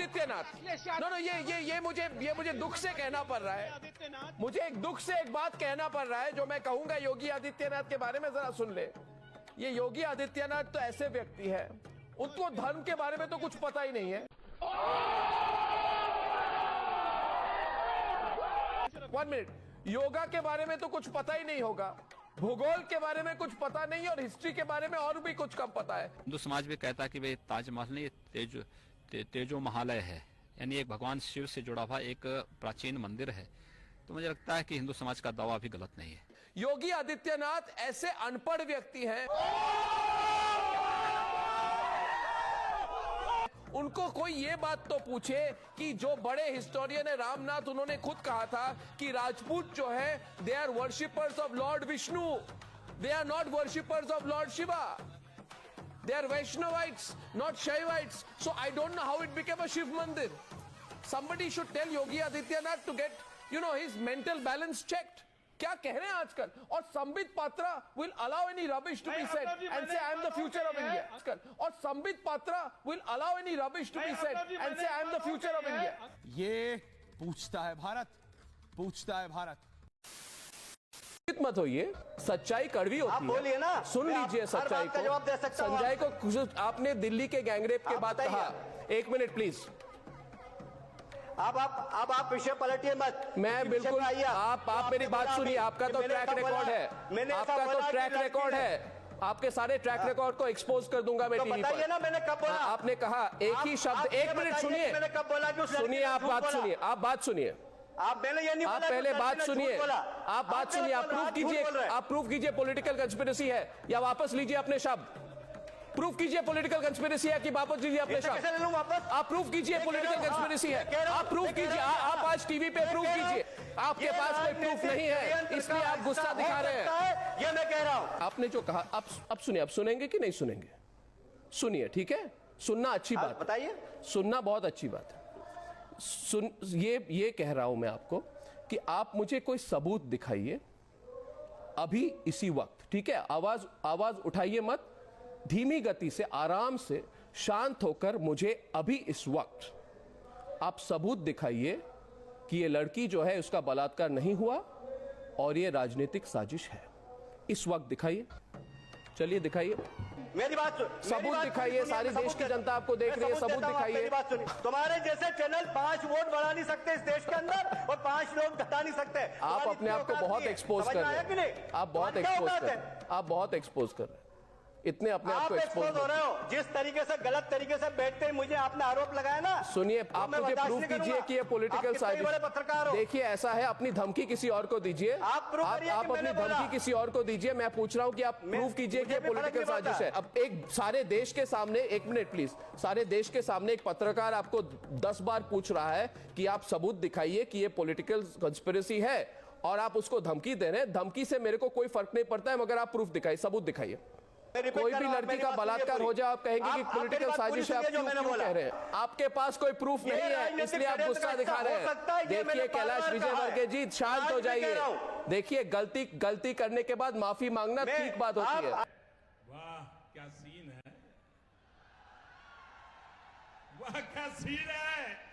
Adityanath, no ये मुझे दुख से कहना पड़ रहा है, मुझे एक दुख से एक बात कहना पड़ रहा है जो मैं कहूंगा योगी आदित्यनाथ के बारे में, जरा सुन ले। ये योगी आदित्यनाथ तो ऐसे व्यक्ति है, उनको धर्म के बारे में तो कुछ पता ही नहीं है। 1 मिनट, योगा के बारे में तो कुछ पता ही नहीं होगा, भूगोल के बारे में कुछ पता नहीं, और हिस्ट्री के बारे में और भी कुछ कम पता है। हिंदू समाज भी कहता है कि भाई ताजमहल नहीं, तेजो महालय है, यानी एक भगवान शिव से जुड़ा हुआ एक प्राचीन मंदिर है। तो मुझे लगता है कि हिंदू समाज का दावा भी गलत नहीं है। योगी आदित्यनाथ ऐसे अनपढ़ व्यक्ति हैं, उनको कोई ये बात तो पूछे कि जो बड़े हिस्टोरियन है रामनाथ, उन्होंने खुद कहा था कि राजपूत जो है they are worshippers of lord Vishnu, they are not worshippers of lord Shiva, they are Vaishnavites not Shaivites. So I don't know how it became a Shiv mandir. somebody should tell Yogi Adityanath to get his mental balance checked। क्या कह रहे हैं आजकल? और Sambit Patra will allow any rubbish to be said and say I am the future of India। आजकल और Sambit Patra will allow any rubbish to be said and say I am the future of India। ये पूछता है भारत, पूछता है भारत। मत होइए, सच्चाई कड़वी होती है। बोलिए ना, सुन लीजिए सच्चाई को। जवाब दे सकता हूं। संजय को आपने दिल्ली के गैंगरेप के बाद कहा, 1 मिनट प्लीज। अब आप विषय पलटिए मत। मैं बिल्कुल, आप मेरी बात सुनिए। आपका तो ट्रैक रिकॉर्ड है, आपका तो ट्रैक रिकॉर्ड है, आपके सारे ट्रैक रिकॉर्ड को एक्सपोज कर दूंगा मैं टीवी पर। ना मैंने कब बोला? आपने कहा एक ही शब्द, 1 मिनट सुनिए, मैंने कब बोला कि सुनिए, आप बात सुनिए, आप बात सुनिए, मैंने ये नहीं आप बोला, पहले बात सुनिए, आप बात सुनिए, आप प्रूफ कीजिए, आप प्रूफ कीजिए पॉलिटिकल कंस्पिरेसी है या वापस लीजिए अपने शब्द। प्रूफ कीजिए पॉलिटिकल कंस्पिरेसी है कि वापस लीजिए अपने शब्द। आप प्रूफ कीजिए पॉलिटिकल कंस्पिरेसी है, आप प्रूफ कीजिए, आप आज टीवी पे प्रूफ कीजिए। आपके पास कोई प्रूफ नहीं है, इसलिए आप गुस्सा दिखा रहे हैं। ये मैं कह रहा हूं। आपने जो कहा, अब सुनिए, आप सुनेंगे कि नहीं सुनेंगे? सुनिए, ठीक है, सुनना अच्छी बात, बताइए, सुनना बहुत अच्छी बात है। ये कह रहा हूं मैं आपको कि आप मुझे कोई सबूत दिखाइए अभी इसी वक्त, ठीक है? आवाज उठाइए मत, धीमी गति से, आराम से, शांत होकर मुझे अभी इस वक्त आप सबूत दिखाइए कि ये लड़की जो है उसका बलात्कार नहीं हुआ और ये राजनीतिक साजिश है। इस वक्त दिखाइए, चलिए दिखाइए, मेरी बात सुन, सबूत दिखाइए। सारी देश की जनता आपको देख रही है, सबूत दिखाइए। तुम्हारे जैसे चैनल 5 वोट बढ़ा नहीं सकते इस देश के अंदर और 5 लोग घटा नहीं सकते। आप अपने आप को बहुत एक्सपोज कर रहे हैं, आप बहुत एक्सपोज कर रहे हैं, आप बहुत एक्सपोज कर रहे हैं, इतने अपने आप को एक्सपोज हो रहे हो। जिस तरीके से, गलत तरीके से बैठते ही मुझे आपने आरोप लगाया ना। सुनिए, आप मुझे प्रूफ कीजिए कि ये पॉलिटिकल साजिश। पत्रकार हो, देखिए ऐसा है, अपनी धमकी किसी और को दीजिए, आप अपनी धमकी किसी और को दीजिए। मैं पूछ रहा हूं कि आप प्रूफ कीजिए कि ये पॉलिटिकल साजिश है। अब एक सारे देश के सामने, 1 मिनट प्लीज, सारे देश के सामने एक पत्रकार आपको 10 बार पूछ रहा है कि आप सबूत दिखाइए कि ये पॉलिटिकल कंस्पिरेसी है, और आप उसको धमकी दे रहे हैं। धमकी से मेरे को कोई फर्क नहीं पड़ता है, मगर आप प्रूफ दिखाइए, सबूत दिखाइए। कोई भी लड़की का बलात्कार हो जाए, आप कहेंगे कि पॉलिटिकल साजिश है, आप क्यों कह रहे हैं? आपके पास कोई प्रूफ नहीं है, इसलिए आप गुस्सा दिखा रहे हैं। देखिए कैलाश विजयवर्गीय जी, शांत हो जाइए। देखिए, गलती करने के बाद माफी मांगना ठीक बात होती है। वाह क्या सीन है, वाह क्या सीन है।